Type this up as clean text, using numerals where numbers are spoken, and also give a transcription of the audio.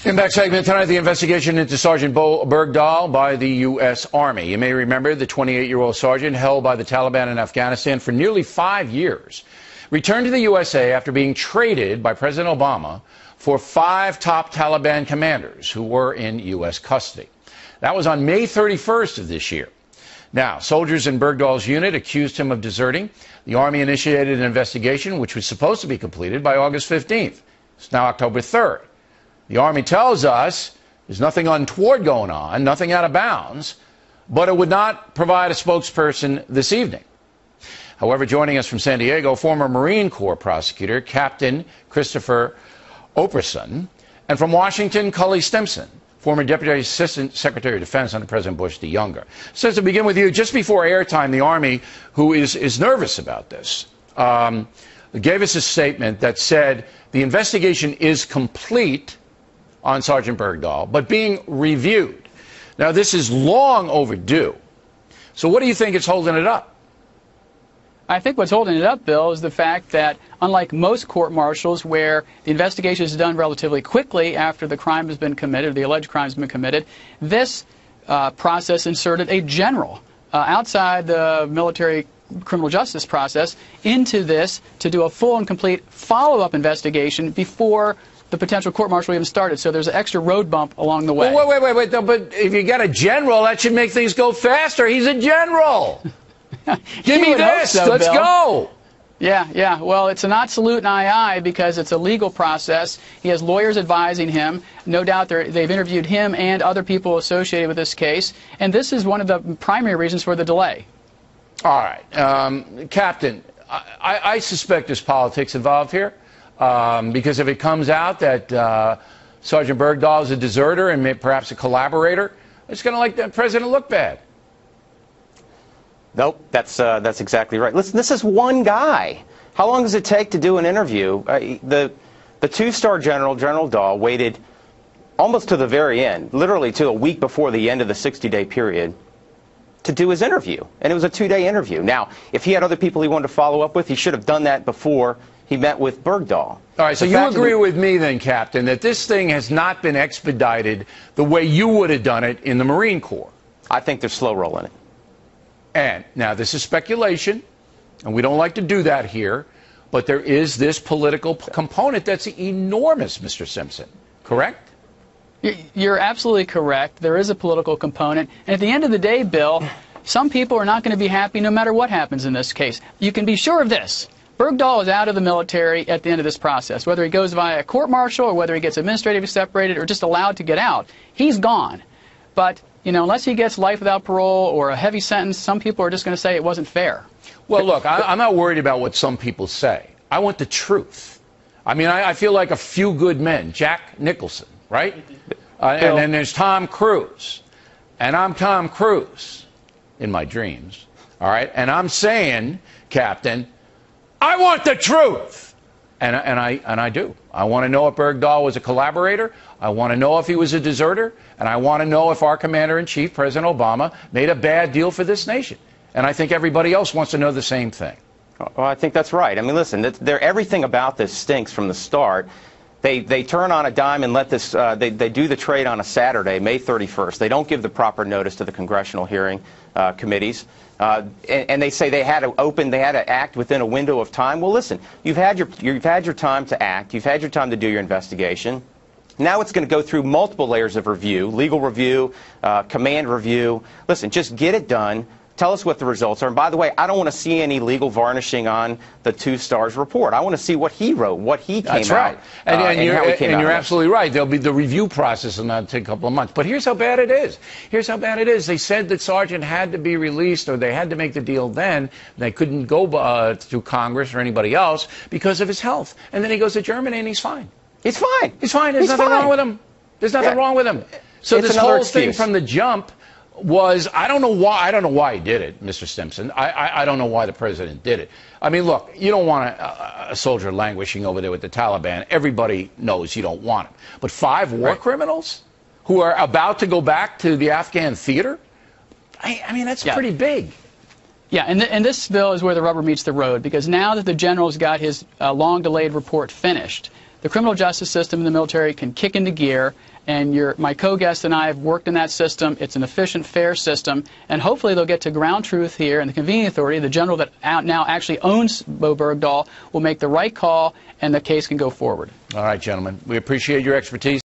In back segment tonight, the investigation into Sergeant Bergdahl by the U.S. Army. You may remember the 28-year-old sergeant held by the Taliban in Afghanistan for nearly 5 years returned to the USA after being traded by President Obama for 5 top Taliban commanders who were in U.S. custody. That was on May 31st of this year. Now, soldiers in Bergdahl's unit accused him of deserting. The Army initiated an investigation, which was supposed to be completed by August 15th. It's now October 3rd. The Army tells us there's nothing untoward going on, nothing out of bounds, but it would not provide a spokesperson this evening. However, joining us from San Diego, former Marine Corps prosecutor Captain Christopher Operson, and from Washington, Cully Stimson, former Deputy Assistant Secretary of Defense under President Bush the Younger. So to begin with you, just before airtime, the Army, who is nervous about this, gave us a statement that said the investigation is complete on Sergeant Bergdahl, but being reviewed. Now, this is long overdue. So what do you think is holding it up? I think what's holding it up, Bill, is the fact that unlike most court-martials where the investigation is done relatively quickly after the crime has been committed, or the alleged crime has been committed, this process inserted a general outside the military criminal justice process into this to do a full and complete follow-up investigation before the potential court-martial even started. So there's an extra road bump along the way. Well, wait. No, but if you got a general, that should make things go faster. He's a general. Give me this. So, Let's Bill. go. Yeah. Well, it's not salute and aye because it's a legal process. He has lawyers advising him. No doubt they've interviewed him and other people associated with this case. And this is one of the primary reasons for the delay. All right. Captain, I suspect there's politics involved here. Because if it comes out that Sergeant Bergdahl is a deserter and perhaps a collaborator, it's going to make the president look bad. Nope, that's exactly right. Listen, this is one guy. How long does it take to do an interview? The 2-star general, General Dahl, waited almost to the very end, literally to a week before the end of the 60-day period, to do his interview. And it was a 2-day interview. Now, if he had other people he wanted to follow up with, he should have done that before he met with Bergdahl. All right, so you agree with me then, Captain, that this thing has not been expedited the way you would have done it in the Marine Corps? I think they're slow rolling it. And now this is speculation, and we don't like to do that here, but there is this political component that's enormous, Mr. Simpson, correct? You're absolutely correct. There is a political component. And at the end of the day, Bill, some people are not going to be happy no matter what happens in this case. You can be sure of this. Bergdahl is out of the military at the end of this process. Whether he goes via a court-martial or whether he gets administratively separated or just allowed to get out, he's gone. But, you know, unless he gets life without parole or a heavy sentence, some people are just going to say it wasn't fair. Well, look, I'm not worried about what some people say. I want the truth. I mean, I feel like a few good men. Jack Nicholson, right? And then there's Tom Cruise. And I'm Tom Cruise in my dreams, all right? And I'm saying, Captain, I want the truth, and I do. I want to know if Bergdahl was a collaborator. I want to know if he was a deserter, and I want to know if our Commander-in-Chief, President Obama, made a bad deal for this nation. And I think everybody else wants to know the same thing. Well, I think that's right. I mean, listen, everything about this stinks from the start. They turn on a dime and let this. They do the trade on a Saturday, May 31st. They don't give the proper notice to the congressional hearing committees. And they say they had to act within a window of time. Well, listen, you've had your time to act. You've had your time to do your investigation. Now it's going to go through multiple layers of review, legal review, command review. Listen, just get it done. Tell us what the results are. And by the way, I don't want to see any legal varnishing on the 2-star's report. I want to see what he wrote, what he came That's right. out. And how he came out you're absolutely right. There'll be the review process, and that'll take a couple of months. But here's how bad it is. Here's how bad it is. They said that Sergeant had to be released, or they had to make the deal then. They couldn't go through Congress or anybody else because of his health. And then he goes to Germany, and he's fine. He's fine. He's fine. There's nothing wrong with him. There's nothing wrong with him. So this whole thing from the jump was, I don't know why he did it, Mr. Stimson. I don't know why the president did it. I mean, look, you don't want a soldier languishing over there with the Taliban. Everybody knows you don't want him. But 5 war criminals who are about to go back to the Afghan theater? I mean, that's pretty big. Yeah, and this bill is where the rubber meets the road, because now that the general's got his long-delayed report finished, the criminal justice system in the military can kick into gear, and my co-guest and I have worked in that system. It's an efficient, fair system, and hopefully they'll get to ground truth here, and the convening authority, the general that now actually owns Bo Bergdahl, will make the right call, and the case can go forward. All right, gentlemen. We appreciate your expertise.